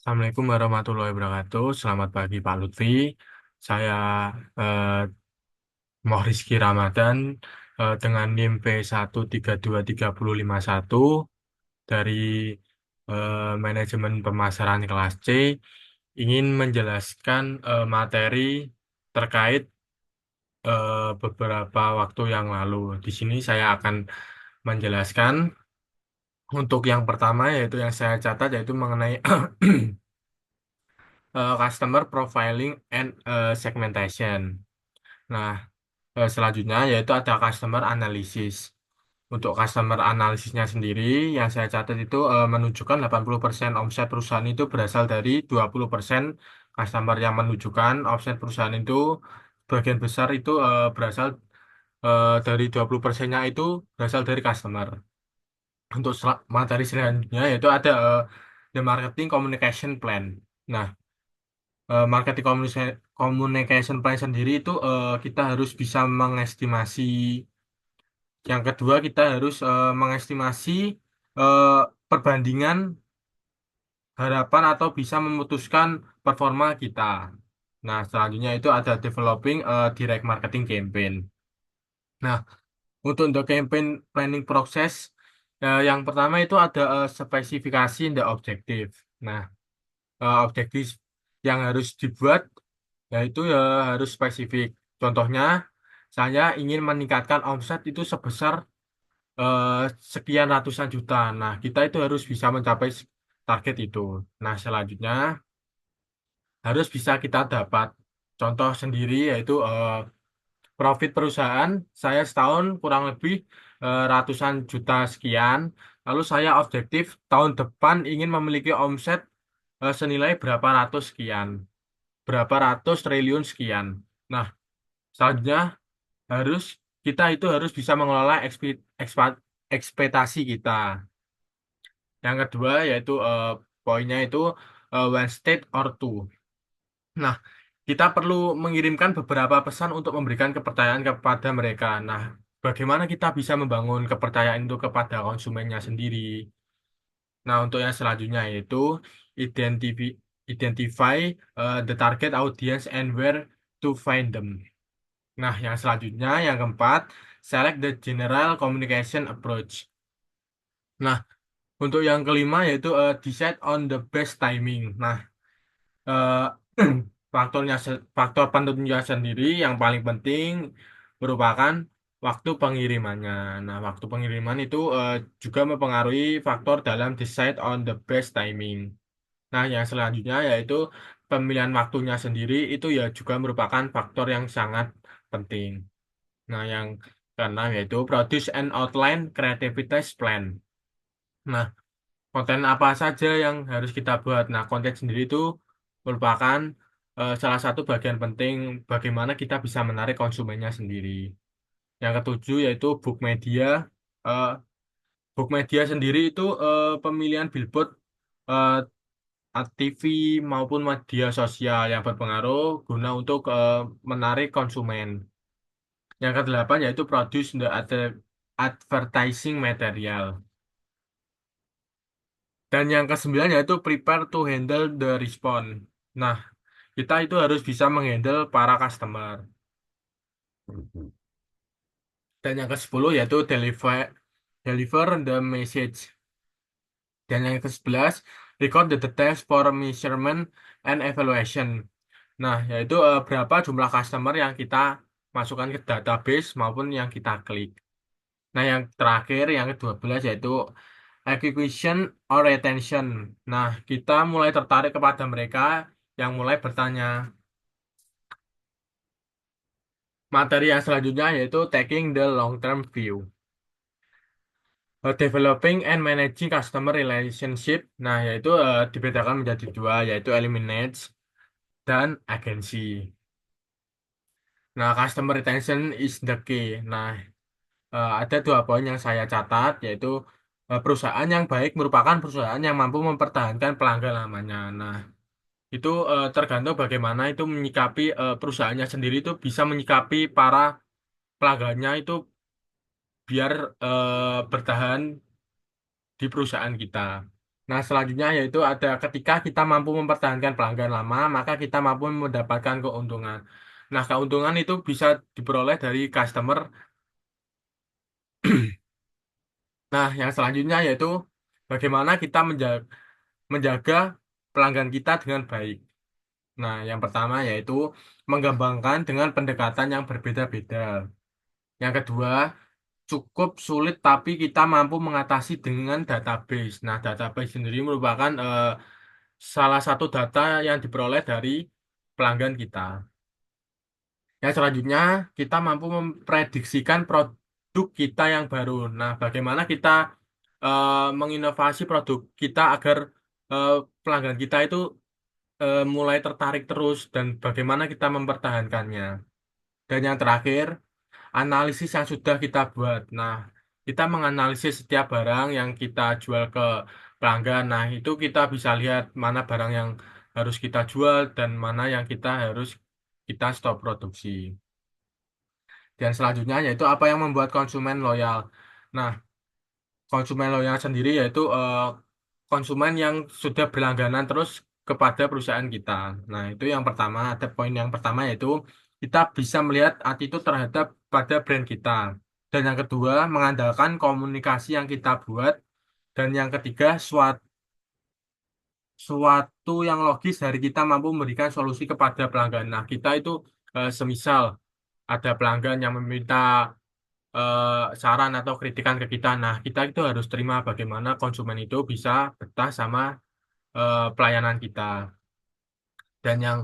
Assalamualaikum warahmatullahi wabarakatuh. Selamat pagi Pak Lutfi. Saya eh, Rizky Ramadan dengan NIM P1323051 dari Manajemen Pemasaran kelas C ingin menjelaskan materi terkait beberapa waktu yang lalu. Di sini saya akan menjelaskan untuk yang pertama yaitu yang saya catat yaitu mengenai customer profiling and segmentation. Nah, selanjutnya yaitu ada customer analysis. Untuk customer analisisnya sendiri yang saya catat itu menunjukkan 80% omset perusahaan itu berasal dari 20% customer yang menunjukkan omset perusahaan itu bagian besar itu berasal dari 20%-nya itu berasal dari customer. Untuk materi selanjutnya yaitu ada the marketing communication plan. Nah, marketing communication plan sendiri itu kita harus bisa mengestimasi. Yang kedua, kita harus mengestimasi eh, perbandingan harapan atau bisa memutuskan performa kita. Nah, selanjutnya itu ada developing direct marketing campaign. Nah, untuk the campaign planning process, yang pertama itu ada spesifikasi the objective. Nah, objektif yang harus dibuat yaitu ya harus spesifik. Contohnya, saya ingin meningkatkan omset itu sebesar eh, sekian ratusan juta. Nah, kita itu harus bisa mencapai target itu. Nah, selanjutnya harus bisa kita dapat contoh sendiri yaitu profit perusahaan saya setahun kurang lebih ratusan juta sekian. Lalu saya objektif tahun depan ingin memiliki omset senilai berapa ratus sekian, berapa ratus triliun sekian. Nah, selanjutnya harus kita itu harus bisa mengelola ekspektasi kita. Yang kedua yaitu poinnya itu one state or two. Nah, kita perlu mengirimkan beberapa pesan untuk memberikan kepercayaan kepada mereka. Nah, bagaimana kita bisa membangun kepercayaan itu kepada konsumennya sendiri? Nah, untuk yang selanjutnya yaitu identify identify the target audience and where to find them. Nah, yang selanjutnya yang keempat, select the general communication approach. Nah, untuk yang kelima yaitu decide on the best timing. Nah, eh, faktor penentunya sendiri yang paling penting merupakan waktu pengirimannya. Nah, waktu pengiriman itu juga mempengaruhi faktor dalam decide on the best timing. Nah, yang selanjutnya yaitu pemilihan waktunya sendiri itu ya juga merupakan faktor yang sangat penting. Nah, yang keenam yaitu produce and outline creativities plan. Nah, konten apa saja yang harus kita buat? Nah, konten sendiri itu merupakan salah satu bagian penting bagaimana kita bisa menarik konsumennya sendiri. Yang ketujuh yaitu book media. Eh, book media sendiri itu pemilihan billboard eh, TV maupun media sosial yang berpengaruh guna untuk menarik konsumen. Yang kedelapan yaitu produce the advertising material. Dan yang kesembilan yaitu prepare to handle the response. Nah, kita itu harus bisa menghandle para customer. Dan yang ke-10 yaitu deliver the message. Dan yang ke-11 record the details for measurement and evaluation. Nah, yaitu berapa jumlah customer yang kita masukkan ke database maupun yang kita klik. Nah, yang terakhir yang ke-12 yaitu acquisition or retention. Nah, kita mulai tertarik kepada mereka yang mulai bertanya. Materi yang selanjutnya yaitu taking the long term view. Developing and managing customer relationship. Nah, yaitu dibedakan menjadi dua, yaitu eliminate dan agency. Nah, customer retention is the key. Nah, ada dua poin yang saya catat, yaitu perusahaan yang baik merupakan perusahaan yang mampu mempertahankan pelanggan lamanya. Nah, itu tergantung bagaimana itu menyikapi perusahaannya sendiri itu bisa menyikapi para pelanggannya itu biar bertahan di perusahaan kita. Nah, selanjutnya yaitu ada ketika kita mampu mempertahankan pelanggan lama, maka kita mampu mendapatkan keuntungan. Nah, keuntungan itu bisa diperoleh dari customer. Nah, yang selanjutnya yaitu bagaimana kita menjaga pelanggan kita dengan baik. Nah, yang pertama yaitu mengembangkan dengan pendekatan yang berbeda-beda. Yang kedua, cukup sulit tapi kita mampu mengatasi dengan database. Nah, database sendiri merupakan salah satu data yang diperoleh dari pelanggan kita. Yang selanjutnya, kita mampu memprediksikan produk kita yang baru. Nah, bagaimana kita menginovasi produk kita agar eh, pelanggan kita itu mulai tertarik terus dan bagaimana kita mempertahankannya. Dan yang terakhir, analisis yang sudah kita buat. Nah, kita menganalisis setiap barang yang kita jual ke pelanggan. Nah, itu kita bisa lihat mana barang yang harus kita jual dan mana yang kita stop produksi. Dan selanjutnya yaitu apa yang membuat konsumen loyal. Nah, konsumen loyal sendiri yaitu konsumen yang sudah berlangganan terus kepada perusahaan kita. Nah, itu yang pertama, ada poin yang pertama yaitu kita bisa melihat attitude terhadap pada brand kita. Dan yang kedua, mengandalkan komunikasi yang kita buat. Dan yang ketiga, suatu yang logis dari kita mampu memberikan solusi kepada pelanggan. Nah, kita itu semisal ada pelanggan yang meminta saran atau kritikan ke kita. Nah, kita itu harus terima bagaimana konsumen itu bisa betah sama pelayanan kita. Dan yang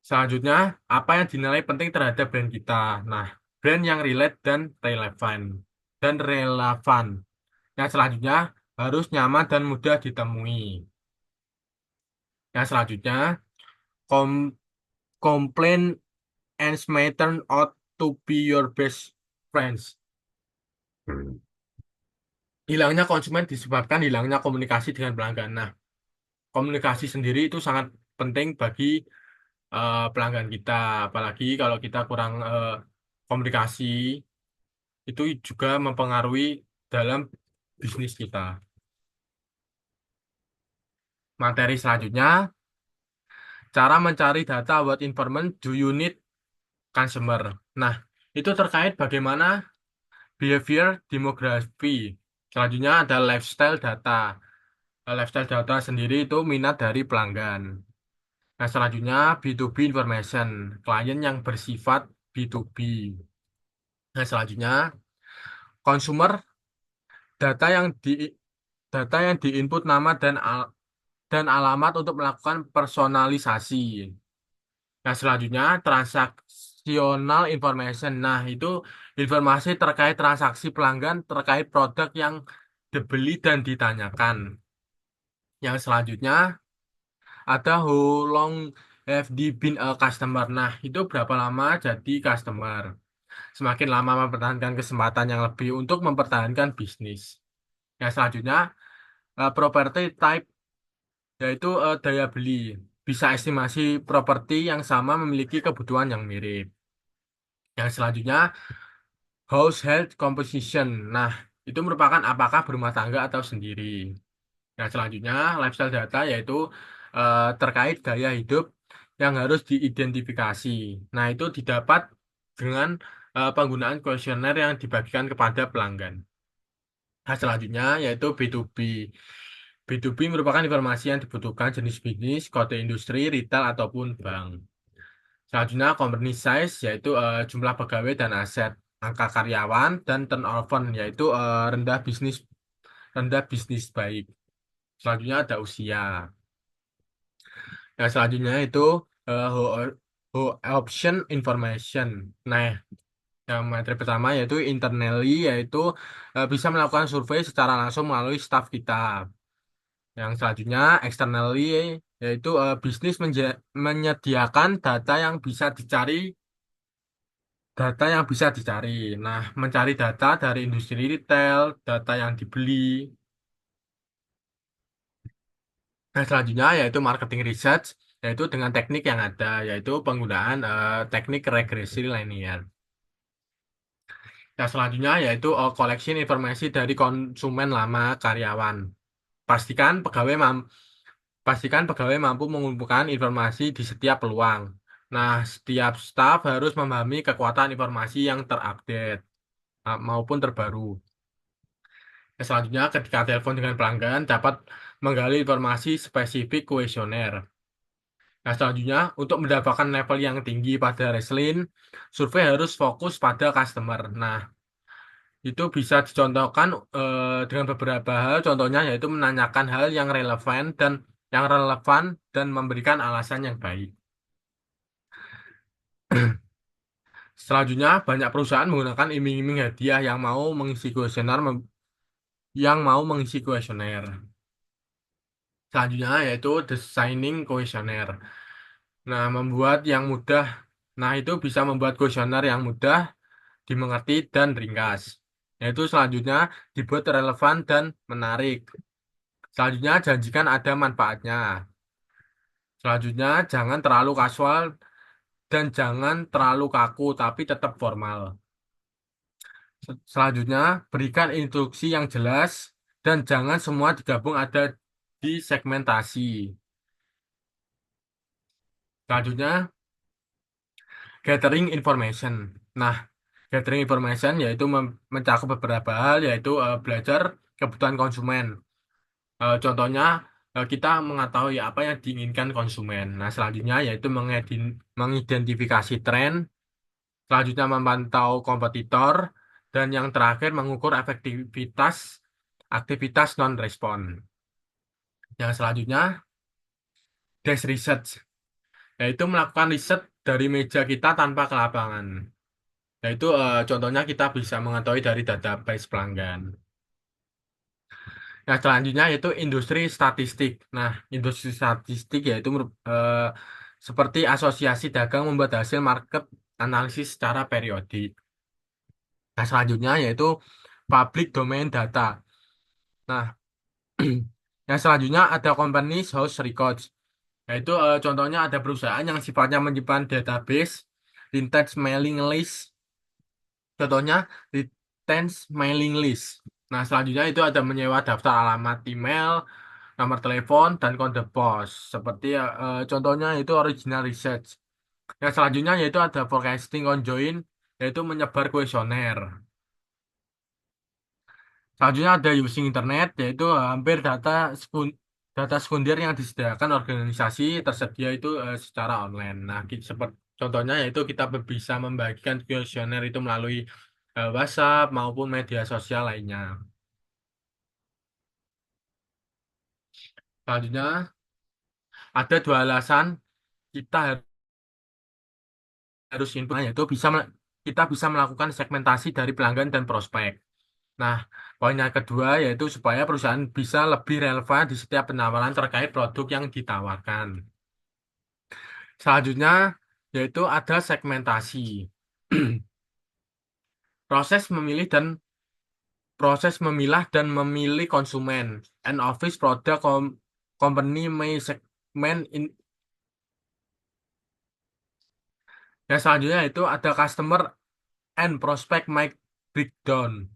selanjutnya, apa yang dinilai penting terhadap brand kita? Nah, brand yang relate dan relevan. Dan relevan. Yang selanjutnya, harus nyaman dan mudah ditemui. Yang selanjutnya, com complain and may turn out to be your best friends. Hilangnya konsumen disebabkan hilangnya komunikasi dengan pelanggan. Nah, komunikasi sendiri itu sangat penting bagi pelanggan kita. Apalagi kalau kita kurang komunikasi, itu juga mempengaruhi dalam bisnis kita. Materi selanjutnya, cara mencari data what information do you need consumer. Nah, itu terkait bagaimana behavior demografi. Selanjutnya ada lifestyle data. Lifestyle data sendiri itu minat dari pelanggan. Nah, selanjutnya B2B information, klien yang bersifat B2B. Nah, selanjutnya consumer data yang di data yang diinput nama dan alamat untuk melakukan personalisasi. Nah, selanjutnya transaksional information. Nah, itu informasi terkait transaksi pelanggan terkait produk yang dibeli dan ditanyakan. Yang selanjutnya ada how long have they been a customer. Nah, itu berapa lama jadi customer. Semakin lama mempertahankan kesempatan yang lebih untuk mempertahankan bisnis. Yang selanjutnya, property type, yaitu daya beli. Bisa estimasi properti yang sama memiliki kebutuhan yang mirip. Yang selanjutnya, household composition. Nah, itu merupakan apakah berumah tangga atau sendiri. Yang selanjutnya, lifestyle data, yaitu terkait gaya hidup yang harus diidentifikasi. Nah, itu didapat dengan penggunaan kuesioner yang dibagikan kepada pelanggan. Nah, selanjutnya yaitu B2B. B2B merupakan informasi yang dibutuhkan jenis bisnis, kode industri, retail, ataupun bank. Selanjutnya company size yaitu jumlah pegawai dan aset, angka karyawan, dan turnover yaitu rendah bisnis baik. Selanjutnya ada usia. Yang selanjutnya itu whole option information. Nah, yang materi pertama yaitu internally yaitu bisa melakukan survei secara langsung melalui staf kita. Yang selanjutnya externally yaitu bisnis menyediakan data yang bisa dicari. Nah, mencari data dari industri retail, data yang dibeli. Nah, selanjutnya yaitu marketing research, yaitu dengan teknik yang ada, yaitu penggunaan teknik regresi linear. Yang selanjutnya yaitu collection informasi dari konsumen lama karyawan. pastikan pegawai mam- pastikan pegawai mampu mengumpulkan informasi di setiap peluang. Nah, setiap staf harus memahami kekuatan informasi yang terupdate maupun terbaru. Selanjutnya, ketika telepon dengan pelanggan, dapat menggali informasi spesifik kuesioner. Nah, selanjutnya, untuk mendapatkan level yang tinggi pada Reslin, survei harus fokus pada customer. Nah, itu bisa dicontohkan dengan beberapa hal, contohnya yaitu menanyakan hal yang relevan dan memberikan alasan yang baik. Selanjutnya, banyak perusahaan menggunakan iming-iming hadiah yang mau mengisi kuesioner. Selanjutnya yaitu designing kuesioner. Nah, Nah, itu bisa membuat kuesioner yang mudah dimengerti dan ringkas. Yaitu selanjutnya dibuat relevan dan menarik. Selanjutnya janjikan ada manfaatnya. Selanjutnya jangan terlalu kasual dan jangan terlalu kaku tapi tetap formal. Selanjutnya berikan instruksi yang jelas dan jangan semua digabung ada di segmentasi. Selanjutnya gathering information. Nah, gathering information yaitu mencakup beberapa hal yaitu belajar kebutuhan konsumen. Contohnya kita mengetahui apa yang diinginkan konsumen. Nah, selanjutnya yaitu mengidentifikasi tren, selanjutnya memantau kompetitor, dan yang terakhir mengukur efektivitas aktivitas non-respon. Yang selanjutnya desk research, yaitu melakukan riset dari meja kita tanpa ke lapangan. Yaitu contohnya kita bisa mengetahui dari database pelanggan. Nah, selanjutnya yaitu industri statistik. Nah, industri statistik yaitu seperti asosiasi dagang membuat hasil market analisis secara periodik. Nah, selanjutnya yaitu public domain data. Nah, yang selanjutnya ada companies house records. Yaitu contohnya ada perusahaan yang sifatnya menyimpan database, vintage mailing list. Contohnya retention mailing list. Nah, selanjutnya itu ada menyewa daftar alamat email, nomor telepon, dan kode pos. Seperti contohnya itu original research. Yang selanjutnya yaitu ada forecasting conjoin, yaitu menyebar kuesioner. Selanjutnya ada using internet, yaitu hampir data sekunder yang disediakan organisasi tersedia itu secara online. Nah, seperti contohnya yaitu kita bisa membagikan kuesioner itu melalui WhatsApp maupun media sosial lainnya. Selanjutnya ada dua alasan kita harus input, yaitu kita bisa melakukan segmentasi dari pelanggan dan prospek. Nah, poin yang kedua yaitu supaya perusahaan bisa lebih relevan di setiap penawaran terkait produk yang ditawarkan. Selanjutnya yaitu ada segmentasi. Proses memilih dan proses memilah dan memilih konsumen. An office product company may segment in. Yang selanjutnya itu ada customer and prospect might breakdown.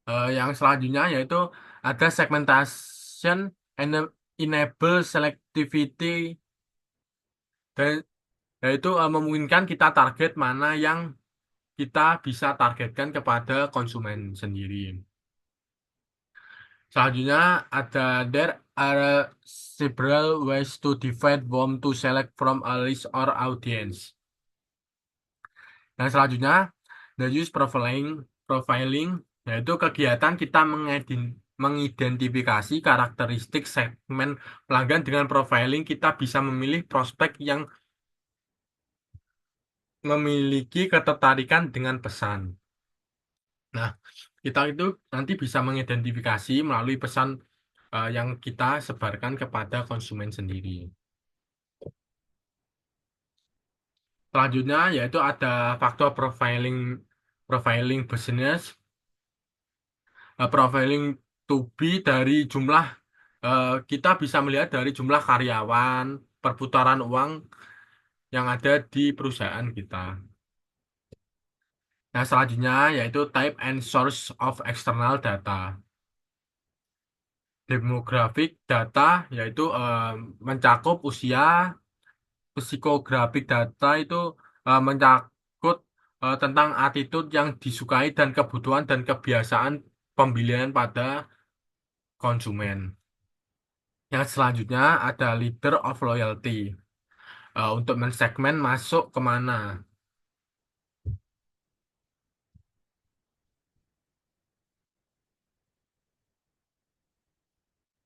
Yang selanjutnya yaitu ada segmentation enable selectivity, dan yaitu memungkinkan kita target mana yang kita bisa targetkan kepada konsumen sendiri. Selanjutnya ada there are several ways to divide whom to select from a list or audience. Yang selanjutnya the use profiling yaitu kegiatan kita mengidentifikasi karakteristik segmen pelanggan. Dengan profiling kita bisa memilih prospek yang memiliki ketertarikan dengan pesan. Nah, kita itu nanti bisa mengidentifikasi melalui pesan yang kita sebarkan kepada konsumen sendiri. Selanjutnya yaitu ada faktor profiling business, profiling to be dari jumlah kita bisa melihat dari jumlah karyawan, perputaran uang yang ada di perusahaan kita. Nah, selanjutnya yaitu type and source of external data. Demografik data yaitu mencakup usia, psikografik data itu mencakup tentang attitude yang disukai dan kebutuhan dan kebiasaan pembelian pada konsumen. Yang selanjutnya ada leader of loyalty. Untuk mensegmen masuk kemana.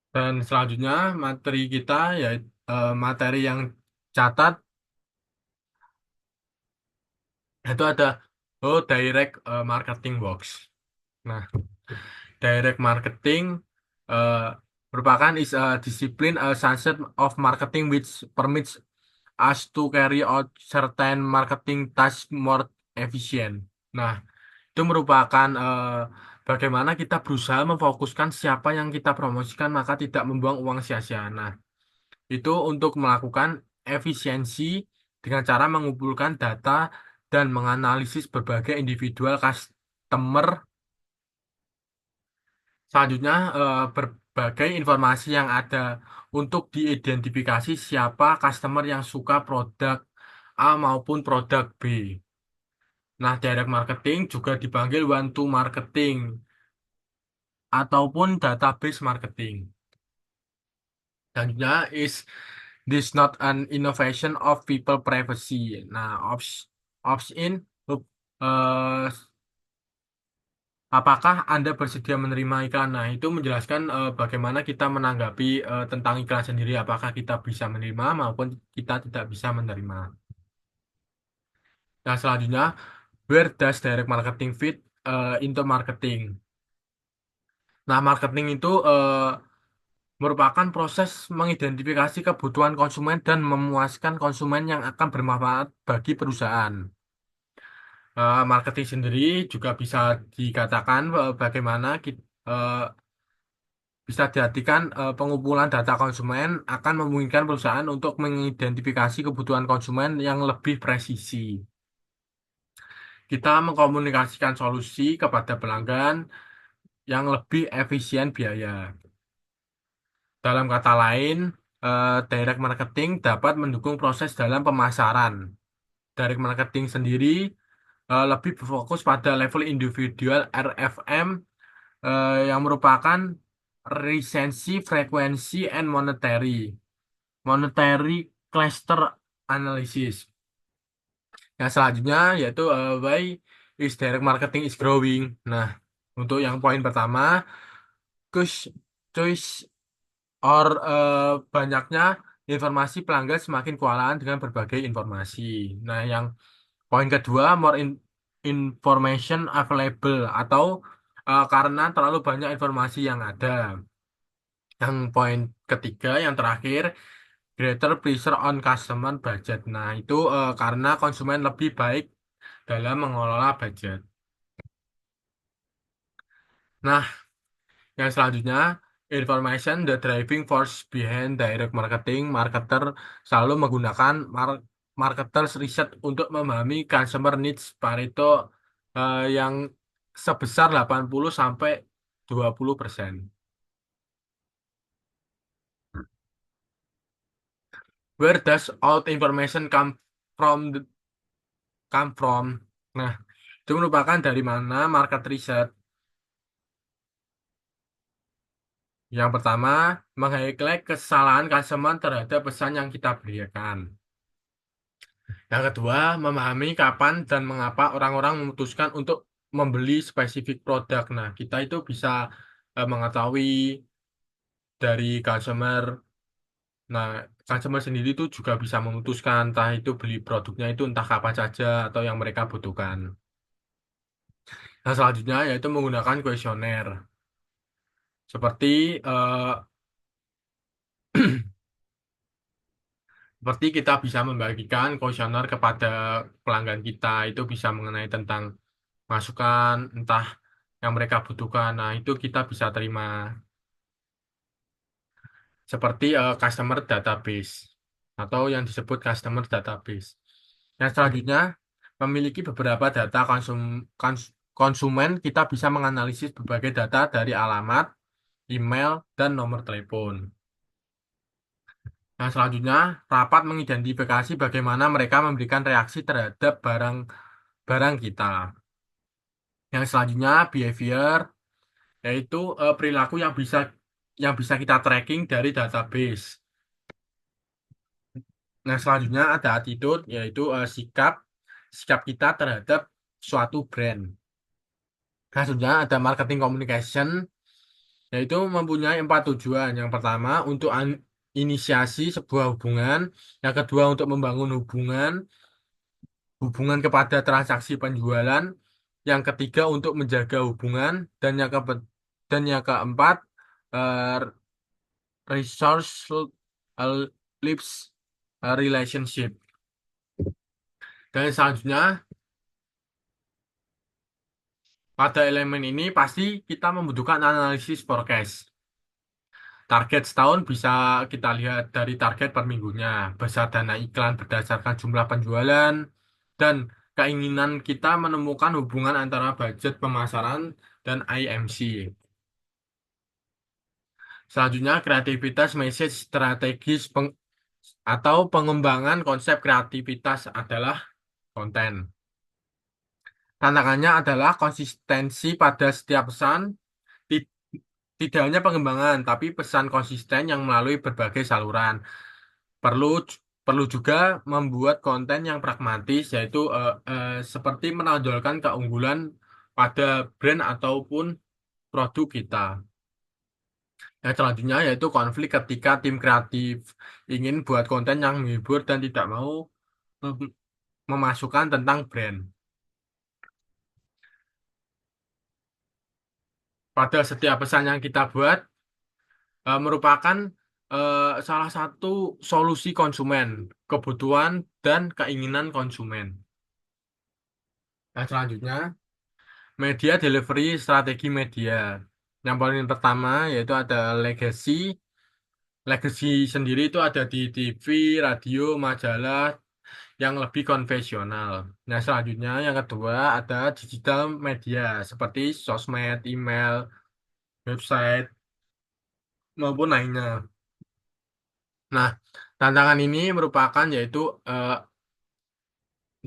Dan selanjutnya materi kita yaitu materi yang catat itu ada direct marketing box. Nah, direct marketing uh, merupakan is a discipline a subset of marketing which permits us to carry out certain marketing tasks more efficient. Nah, itu merupakan bagaimana kita berusaha memfokuskan siapa yang kita promosikan maka tidak membuang uang sia-sia. Nah, itu untuk melakukan efisiensi dengan cara mengumpulkan data dan menganalisis berbagai individual customer. Selanjutnya, berbagai informasi yang ada untuk diidentifikasi siapa customer yang suka produk A maupun produk B. Nah, direct marketing juga dipanggil one-to marketing ataupun database marketing. Selanjutnya is this not an innovation of people privacy. Nah, opt-in, apakah Anda bersedia menerima iklan? Nah, itu menjelaskan bagaimana kita menanggapi tentang iklan sendiri. Apakah kita bisa menerima maupun kita tidak bisa menerima. Nah, selanjutnya, where does direct marketing fit into marketing? Nah, marketing itu merupakan proses mengidentifikasi kebutuhan konsumen dan memuaskan konsumen yang akan bermanfaat bagi perusahaan. Marketing sendiri juga bisa dikatakan bagaimana kita, bisa diartikan pengumpulan data konsumen akan memungkinkan perusahaan untuk mengidentifikasi kebutuhan konsumen yang lebih presisi. Kita mengkomunikasikan solusi kepada pelanggan yang lebih efisien biaya. Dalam kata lain, direct marketing dapat mendukung proses dalam pemasaran. Direct marketing sendiri lebih berfokus pada level individual RFM yang merupakan recency, frekuensi, and monetary cluster analysis. Yang selanjutnya yaitu why is direct marketing is growing. Nah, untuk yang poin pertama, choice choice or banyaknya informasi pelanggan semakin kewalahan dengan berbagai informasi. Nah, yang poin kedua, information available atau karena terlalu banyak informasi yang ada. Yang poin ketiga, yang terakhir, greater pressure on customer budget. Nah, itu karena konsumen lebih baik dalam mengelola budget. Nah, yang selanjutnya, information the driving force behind direct marketing. Marketer selalu menggunakan marketers research untuk memahami customer needs Pareto yang sebesar 80 sampai 20%. Where does all the information come from? Nah, itu merupakan dari mana market research. Yang pertama, meng-highlight kesalahan customer terhadap pesan yang kita berikan. Yang kedua, memahami kapan dan mengapa orang-orang memutuskan untuk membeli spesifik produk. Nah, kita itu bisa mengetahui dari customer. Nah, customer sendiri itu juga bisa memutuskan entah itu beli produknya itu entah kapan saja atau yang mereka butuhkan. Nah, selanjutnya yaitu menggunakan kuesioner. Seperti eh, seperti kita bisa membagikan kuesioner kepada pelanggan kita itu bisa mengenai tentang masukan entah yang mereka butuhkan. Nah, itu kita bisa terima seperti customer database atau yang disebut customer database. Yang selanjutnya memiliki beberapa data konsumen, kita bisa menganalisis berbagai data dari alamat, email, dan nomor telepon. Nah, selanjutnya, rapat mengidentifikasi bagaimana mereka memberikan reaksi terhadap barang kita. Yang selanjutnya, behavior, yaitu perilaku yang bisa kita tracking dari database. Nah, selanjutnya ada attitude, yaitu sikap kita terhadap suatu brand. Nah, selanjutnya ada marketing communication, yaitu mempunyai 4 tujuan. Yang pertama, untuk inisiasi sebuah hubungan. Yang kedua, untuk membangun hubungan kepada transaksi penjualan. Yang ketiga, untuk menjaga hubungan. Dan yang keempat, eh, resource lives relationship. Dan selanjutnya, pada elemen ini pasti kita membutuhkan analisis forecast. Target setahun bisa kita lihat dari target per minggunya, besar dana iklan berdasarkan jumlah penjualan, dan keinginan kita menemukan hubungan antara budget pemasaran dan IMC. Selanjutnya, kreativitas message strategis atau pengembangan konsep kreativitas adalah konten. Tantangannya adalah konsistensi pada setiap pesan, ti- tidak hanya pengembangan, tapi pesan konsisten yang melalui berbagai saluran. Perlu perlu juga membuat konten yang pragmatis, yaitu seperti menonjolkan keunggulan pada brand ataupun produk kita. Yang selanjutnya yaitu konflik ketika tim kreatif ingin buat konten yang menghibur dan tidak mau mem- memasukkan tentang brand. Pada setiap pesan yang kita buat merupakan salah satu solusi konsumen, kebutuhan dan keinginan konsumen. Nah, selanjutnya, media delivery strategi media. Yang paling pertama yaitu ada legacy. Legacy sendiri itu ada di TV, radio, majalah yang lebih konvensional. Nah, selanjutnya yang kedua ada digital media seperti sosmed, email, website maupun lainnya. Nah, tantangan ini merupakan yaitu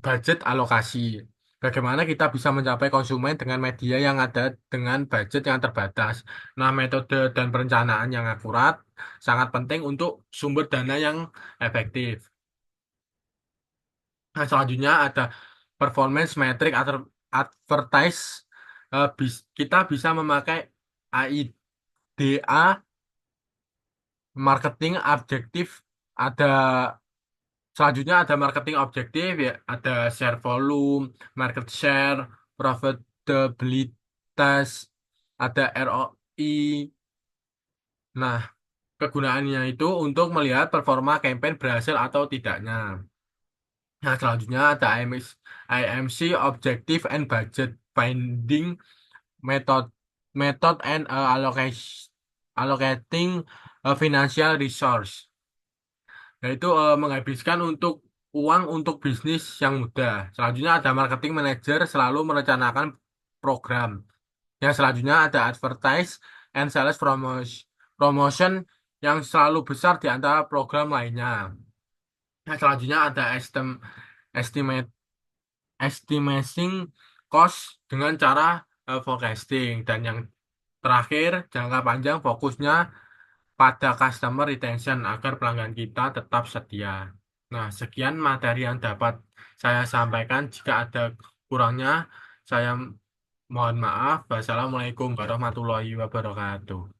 budget alokasi. Bagaimana kita bisa mencapai konsumen dengan media yang ada dengan budget yang terbatas. Nah, metode dan perencanaan yang akurat sangat penting untuk sumber dana yang efektif. Nah, selanjutnya ada performance metric atau advertise. Kita bisa memakai AIDA, marketing objektif, ada selanjutnya ada marketing objektif ya, ada share volume, market share, profitabilitas, ada ROI. Nah, kegunaannya itu untuk melihat performa campaign berhasil atau tidaknya. Nah, selanjutnya ada IMC, Objective and Budget Finding Method, and allocating financial resource. Yaitu menghabiskan uang untuk bisnis yang mudah. Selanjutnya ada marketing manager selalu merencanakan program. Yang selanjutnya ada advertise and sales promotion yang selalu besar di antara program lainnya. Yang selanjutnya ada estimate estimating cost dengan cara forecasting, dan yang terakhir jangka panjang fokusnya pada customer retention agar pelanggan kita tetap setia. Nah, sekian materi yang dapat saya sampaikan. Jika ada kurangnya, saya mohon maaf. Wassalamualaikum warahmatullahi wabarakatuh.